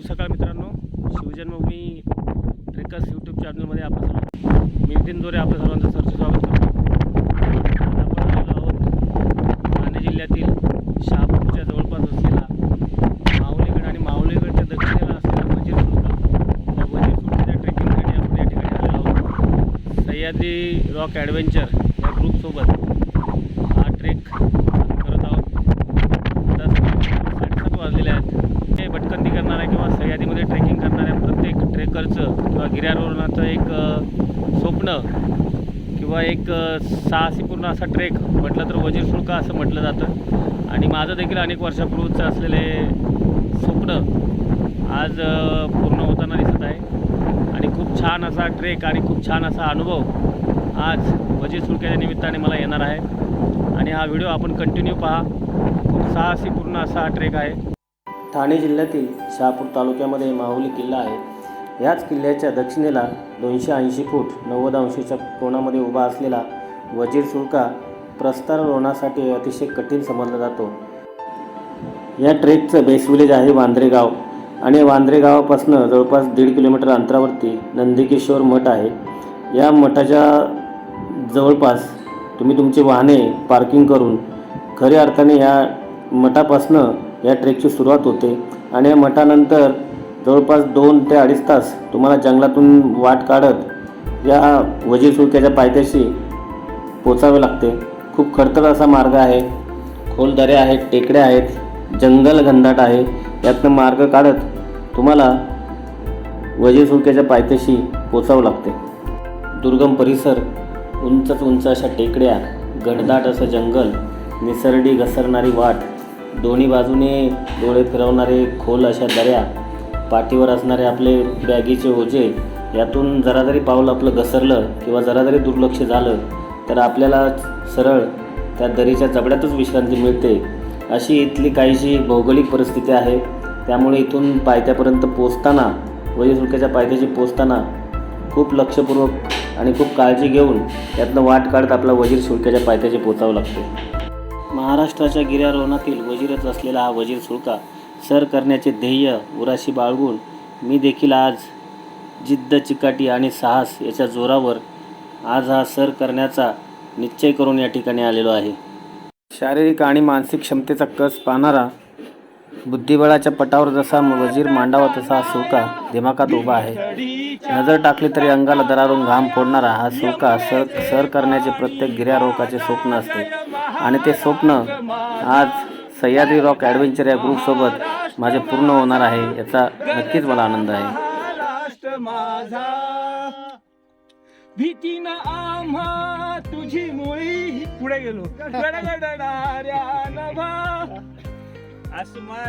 शुभ सकाळ मित्रांनो, शिवजन्मभूमी ट्रेकर्स यूट्यूब चॅनलमध्ये आपलं सर्व मी नितीन दोरे आपलं सर्वांचं सरचे स्वागत करतो। आज आपण आलेलो आहोत ठाणे जिल्ह्यातील शहापूरच्या जवळपास असलेला माहुलीगड आणि माहुलीगडच्या दक्षिणेला असलेला वजीर सुलका। त्या वजीर सुलकाच्या ट्रेकिंगसाठी आपण या ठिकाणी आलेलो आहोत। सह्याद्री रॉक ॲडव्हेंचर या ग्रुपसोबत हा ट्रेक करत आहोत। 7:30 वाजलेले आहेत। भटकंती करणाऱ्या किंवा सह्याद्रीमध्ये ट्रेकिंग करणाऱ्या प्रत्येक ट्रेकरचं किंवा गिर्यारोहणाचं एक स्वप्न किंवा एक साहसीपूर्ण असा ट्रेक म्हटलं तर वजीर सुलका असं म्हटलं जातं। आणि माझं देखील अनेक वर्षापूर्वीचं असलेले स्वप्न आज पूर्ण होताना दिसत आहे। आणि खूप छान असा ट्रेक आणि खूप छान असा अनुभव आज वजीर सुलक्याच्या निमित्ताने मला येणार आहे। आणि हा व्हिडिओ आपण कंटिन्यू पहा। खूप साहसीपूर्ण असा हा ट्रेक आहे। ठाणे जिल्ह्यातील शहापूर तालुक्यामध्ये माहुली किल्ला आहे। याच किल्ल्याच्या दक्षिणेला 280 फूट 90 अंशाच्या कोनामध्ये उभा असलेला वजीर सुलका प्रस्तारोहणासाठी अतिशय कठीण समजला जातो। या ट्रेकचं बेस विलेज आहे वांद्रे गाव आणि वांद्रे गावापासून जवळपास 1.5 किलोमीटर अंतरावरती नंदिकेश्वर मठ आहे। या मठाच्या जवळपास तुम्ही तुमची वाहने पार्किंग करून खऱ्या अर्थाने या मठापासून या ट्रेकची सुरुवात होते। आणि या मठानंतर जवळपास 2 ते 2.5 तास तुम्हाला जंगलातून वाट काढत या वजीर सुलक्याच्या पायथ्याशी पोचावे लागते। खूप खडतर असा मार्ग आहे, खोल दऱ्या आहेत, टेकड्या आहेत, जंगल घनदाट आहे। यातनं मार्ग काढत तुम्हाला वजीर सुलक्याच्या पायथ्याशी पोचावं लागते। दुर्गम परिसर, उंचच उंच अशा टेकड्या, घनदाट असं जंगल, निसरडी घसरणारी वाट, दोन्ही बाजूने डोळे फिरवणारे खोल अशा दऱ्या, पाठीवर असणारे आपले बॅगीचे ओझे, यातून जरा जरी पाऊल आपलं घसरलं किंवा जरा जरी दुर्लक्ष झालं तर आपल्याला सरळ त्या दरीच्या जबड्यातच विश्रांती मिळते। अशी इथली काहीशी भौगोलिक परिस्थिती आहे। त्यामुळे इथून पायथ्यापर्यंत पोचताना, वजीर सुलक्याच्या पायथ्याशी पोचताना खूप लक्षपूर्वक आणि खूप काळजी घेऊन त्यातनं वाट काढत आपला वजीर सुलक्याच्या पायथ्याशी पोचावं लागते। महाराष्ट्राच्या गिर्यारोहणातील वजीरच असलेला हा वजीर सुलका सर करण्याचे ध्येय उराशी बाळगून मी देखील आज जिद्द, चिकाटी आणि साहस याच्या जोरावर आज हा सर करण्याचा निश्चय करून या ठिकाणी आलेलो आहे। शारीरिक आणि मानसिक क्षमतेचा कस पाहणारा, बुद्धिबळाच्या पटावर जसा वजीर मांडावा तसा हा सुलका दिमाखात उभा आहे। नजर टाकली तरी अंगाला दरारून घाम फोडणारा हा सुलका सर करण्याचे प्रत्येक गिर्यारोहकाचे स्वप्न असते। आणि ते स्वप्न आज सह्याद्री रॉक ॲडव्हेंचर या ग्रुपसोबत माझे पूर्ण होणार आहे, याचा नक्कीच मला आनंद आहे। भीतीनं आम्हा तुझी मुळी पुढे गेलो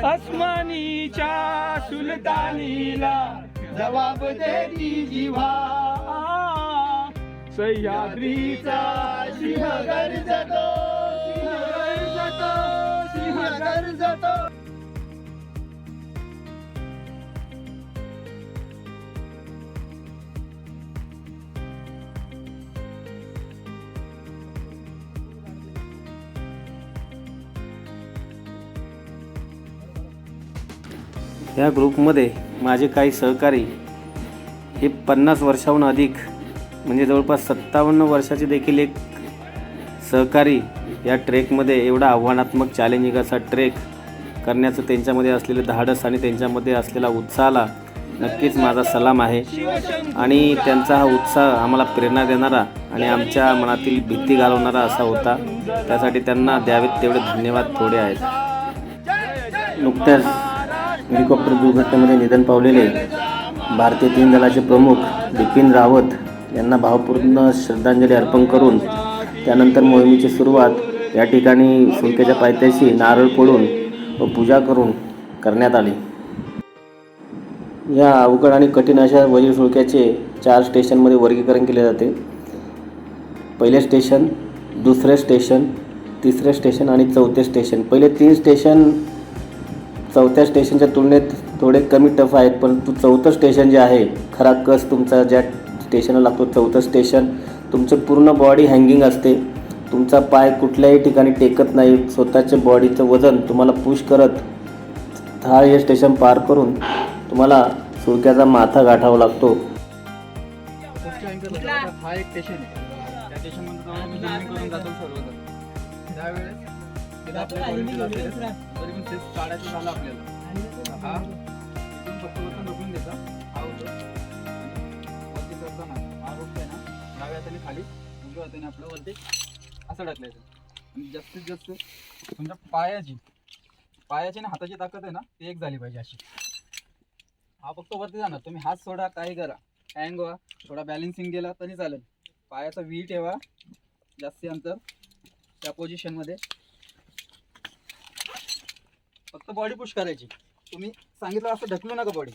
आसमानीच्या सुलतानीला जबाब देती जीवा, सह्याद्रीचा सिंह गरजतो, सिंह गरजतो। या ग्रुपमध्ये माझे काही सहकारी हे 50 वर्षाहून अधिक म्हणजे जवळपास 57 वर्षाचे देखील एक सहकारी या ट्रेकमध्ये एवढा आव्हानात्मक चॅलेंजिंग असा ट्रेक करण्याचं त्यांच्यामध्ये असलेलं धाडस आणि त्यांच्यामध्ये असलेला उत्साहाला नक्कीच माझा सलाम आहे। आणि त्यांचा हा उत्साह आम्हाला प्रेरणा देणारा आणि आमच्या मनातील भीती घालवणारा असा होता। त्यासाठी त्यांना द्यावेत तेवढे धन्यवाद थोडे आहेत। नुकत्याच हेलिकॉप्टर दुर्घटनेमध्ये निधन पावलेले भारतीय 3 दलाचे प्रमुख बिपिन रावत यांना भावपूर्ण श्रद्धांजली अर्पण करून त्यानंतर मोहिमेची सुरुवात या ठिकाणी सुलक्याच्या पायथ्याशी नारळ फोडून व पूजा करून करण्यात आली। या अवघड आणि कठीण अशा वजीर सुलक्याचे 4 स्टेशनमध्ये वर्गीकरण केले जाते। पहिले स्टेशन, दुसरे स्टेशन, तिसरे स्टेशन आणि चौथे स्टेशन। पहिले 3 स्टेशन चौथ्या स्टेशनच्या तुलनेत थोडे कमी टफ आहेत, परंतु चौथं स्टेशन जे आहे, खरा कस तुमचा ज्या स्टेशनला लागतो, चौथं स्टेशन तुमचं पूर्ण बॉडी हँगिंग असते। तुमचा पाय कुठल्याही ठिकाणी टेकत नाही, स्वतःच्या बॉडीचं वजन तुम्हाला पुश करत हा हे स्टेशन पार करून तुम्हाला सुळक्याचा माथा गाठावा लागतो. हा एक स्टेशन आहे. त्या स्टेशनमध्ये जाऊन आम्ही जर्नी करून जातो सर्वजण. त्यावेळेस तिथे आपल्या कॉलेजला असेल, तरी पण तेच काढायचं झालं आपल्याला. हा इथून फक्त वरतून ढकलून द्यायचा. हा होतो आणि वरती चढताना हा रोप आहे ना, डाव्या हाताने खाली उजव्या हाताने आपलं वरती असं ढकलायचं. आणि जास्तीत जास्त समजा पायाची आणि हाताची ताकद आहे ना, ती एक झाली पाहिजे अशी. हा फक्त वरती जाणार, तुम्ही हात सोडा, काही करा, हँग व्हा, थोडा बॅलेन्सिंग गेला तरी चालेल. पायाचा व्ही ठेवा, जास्ती अंतर त्या पोझिशनमध्ये. फक्त बॉडी पुश करायची. तुम्ही सांगितलं असं ढकलू नका बॉडी.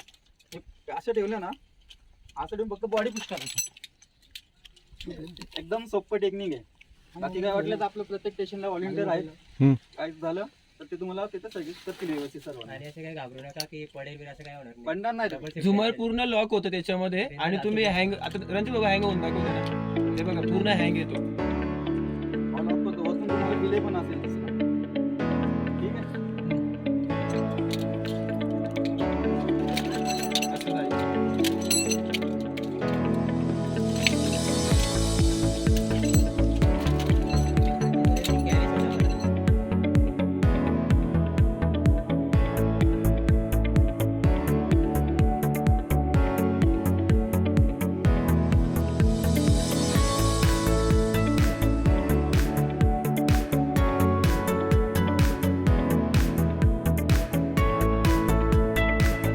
असं ठेवलं ना, असं ठेवून फक्त बॉडी पुश करायची. एकदम सोपं टेक्निक आहे. बाकी काय वाटलं तर आपलं प्रत्येक स्टेशनला व्हॉलेंटियर आहे. काय झालं तर ते तुम्हाला तिथं सजेस्ट करतील व्यवस्थित सर्व. आणि असं काही घाबरू नका की पडेल बिल, असं काय होणार नाही. पडणार नाही. झुमर पूर्ण लॉक होतं त्याच्यामध्ये आणि तुम्ही हँग, आता रणजित बाबा हँग होऊन दाखवते ना, हे बघा पूर्ण हँग येतो. ऑन ऑफ करतो, वरतून तुम्हाला डिले पण असेल तसं. ठीक आहे. असं जायचं.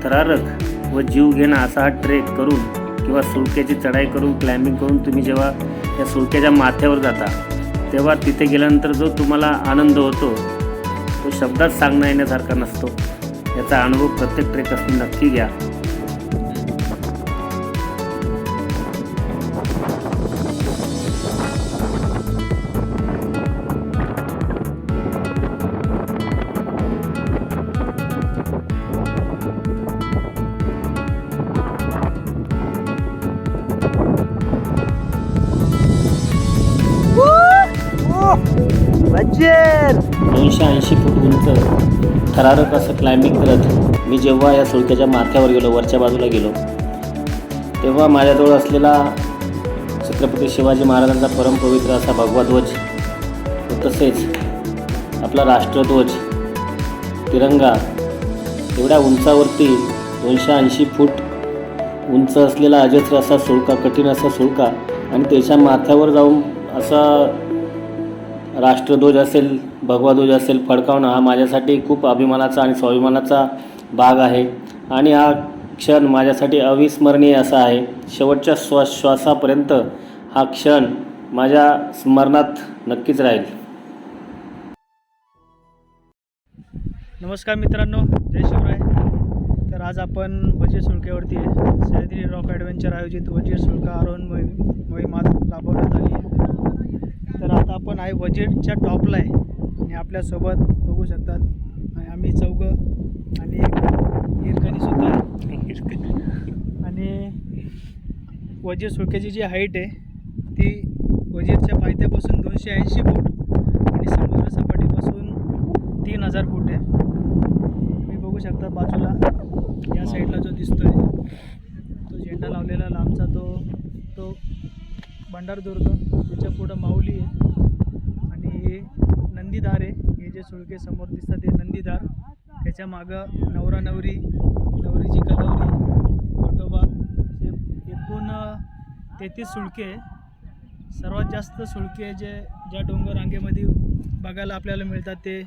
थरारक व जीव घेणा असा हा ट्रेक करून किंवा सुळक्याची चढाई करून, क्लाइम्बिंग करून तुम्ही जेव्हा या सुळक्याच्या माथ्यावर जाता, तेव्हा तिथे गेल्यानंतर जो तुम्हाला आनंद होतो तो शब्दात सांगता येण्यासारखा नसतो. याचा अनुभव प्रत्येक ट्रेकर्सनी नक्की घ्या. बच्चन 280 फूट उंच थरारक असं क्लाइम्बिंग करत मी जेव्हा या सुळक्याच्या माथ्यावर गेलो, वरच्या बाजूला गेलो, तेव्हा माझ्याजवळ असलेला छत्रपती शिवाजी महाराजांचा परमपवित्र असा भगवा ध्वज व तसेच आपला राष्ट्रध्वज तिरंगा एवढ्या उंचावरती 280 फूट उंच असलेला अजस्र असा सुळका, कठीण असा सुळका, आणि त्याच्या माथ्यावर जाऊन असा राष्ट्रध्वज असेल, भगवा ध्वज असेल फडकावणं हा माझ्यासाठी खूप अभिमानाचा आणि स्वाभिमानाचा भाग आहे. आणि हा क्षण माझ्यासाठी अविस्मरणीय असा आहे. शेवटच्या श्वासापर्यंत हा क्षण माझ्या स्मरणात नक्कीच राहील. नमस्कार मित्रांनो, जय शिवराय. तर आज आपण वजीर सुळक्यावरती आहे. सह्याद्री रॉक ॲडव्हेंचर आयोजित वजीर सुळका आरोहण मोहीम आज राबवण्यात आली आहे. तर आता आपण आहे वजीरच्या टॉपला आहे आणि आपल्यासोबत बघू शकतात आम्ही चौघं आणि एक हिरकणीसुद्धा आहे. आणि वजीर सुळक्याची जी हाईट आहे ती वजीरच्या पायथ्यापासून 280 फूट आणि समुद्र सपाटीपासून 3000 फूट आहे. तुम्ही बघू शकता बाजूला या साईडला जो दिसतोय तो झेंडा लावलेला लांबचा तो भंडारदुर्ग, त्याच्या पुढं माऊली आहे आणि नंदीदार आहे. हे जे सुळके समोर दिसतात ते नंदीदार, त्याच्या मागं नवरा नवरी, नवरीची कलवरी, वटोबा, हे एकूण 33 सुळके आहे. सर्वात जास्त सुळके ज्या डोंगर रांगेमध्ये बघायला आपल्याला मिळतात ते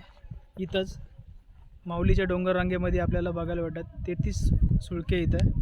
इथंच माऊलीच्या डोंगर रांगेमध्ये आपल्याला बघायला भेटतात. 33 सुळके इथं.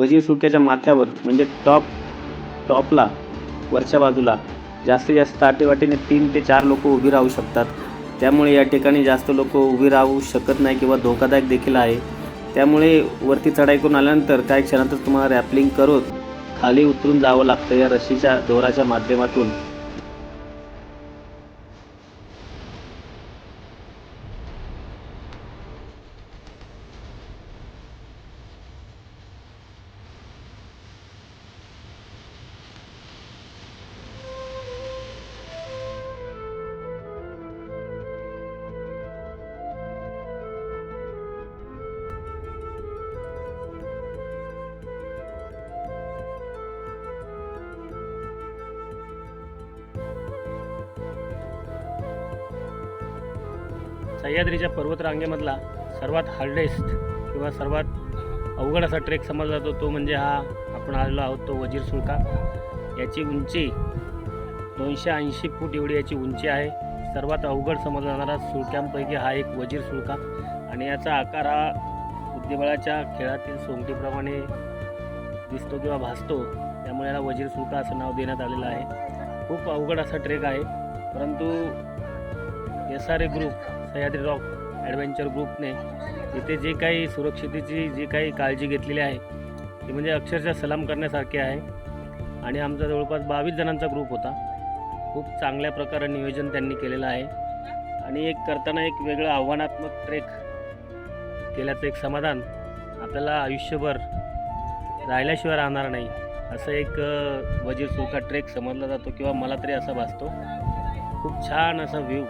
वजीर सुळक्याच्या माथ्यावर म्हणजे टॉपला वरच्या बाजूला जास्तीत जास्त वाटेने 3 ते 4 लोक उभी राहू शकतात. त्यामुळे या ठिकाणी जास्त लोक उभी राहू शकत नाही किंवा धोकादायक देखील आहे. त्यामुळे वरती चढाई करून आल्यानंतर काही क्षणातच तुम्हाला रॅपलिंग करून खाली उतरून जावं लागतं या रस्सीच्या दोराच्या माध्यमातून. सह्याद्रीच्या पर्वतरांगेमधला सर्वात हार्डेस्ट किंवा सर्वात अवघड असा ट्रेक समजला जातो तो म्हणजे हा आपण आलेलो आहोत तो वजीर सुळका. याची उंची 280 फूट एवढी याची उंची आहे. सर्वात अवघड समजला जाणारा सुळक्यांपैकी हा एक वजीर सुळका आणि याचा आकार हा बुद्धिबळाच्या खेळातील सोंगटीप्रमाणे दिसतो किंवा भासतो. त्यामुळे याला वजीर सुळका असं नाव देण्यात आलेलं आहे. खूप अवघड असा ट्रेक आहे, परंतु SRA group Sahyadri rock adventure ग्रुपने इथे जे काही सुरक्षितेची जी काही काळजी घेतलेली आहे ती म्हणजे अक्षरशः सलाम करण्यासारखी आहे. आणि आमचा जवळपास 22 जणांचा ग्रुप होता. खूप चांगल्या प्रकारे नियोजन त्यांनी केलेलं आहे आणि एक करताना एक वेगळं आव्हानात्मक ट्रेक केल्याचं एक समाधान आपल्याला आयुष्यभर राहिल्याशिवाय राहणार नाही. असं एक वजीर सुळका ट्रेक समजला जातो किंवा मला तरी असा भासतो. खूप छान असा व्ह्यू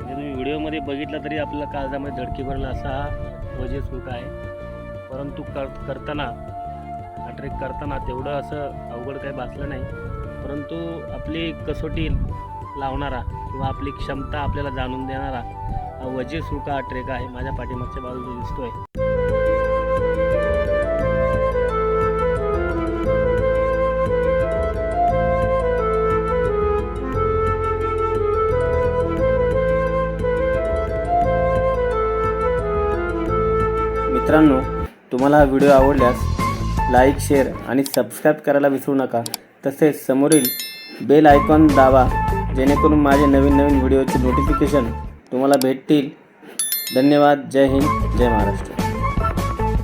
तुम्ही व्हिडिओमध्ये बघितला तरी आपल्याला काळजामध्ये धडकी भरला असा हा वजीर सुळका आहे. परंतु करताना हा ट्रेक करताना तेवढं असं अवघड काही भासलं नाही, परंतु आपली कसोटी लावणारा किंवा आपली क्षमता आपल्याला जाणून देणारा हा वजीर सुळका हा ट्रेक आहे. माझ्या पाठीमागच्या बाजूला दिसतोय. मित्रांनो, तुम्हाला हा व्हिडिओ आवडल्यास लाईक, शेअर आणि सबस्क्राईब करायला विसरू नका. तसेच समोरील बेल आयकॉन दाबा जेणेकरून माझे नवीन व्हिडिओचे नोटिफिकेशन तुम्हाला भेटतील. धन्यवाद. जय हिंद, जय महाराष्ट्र.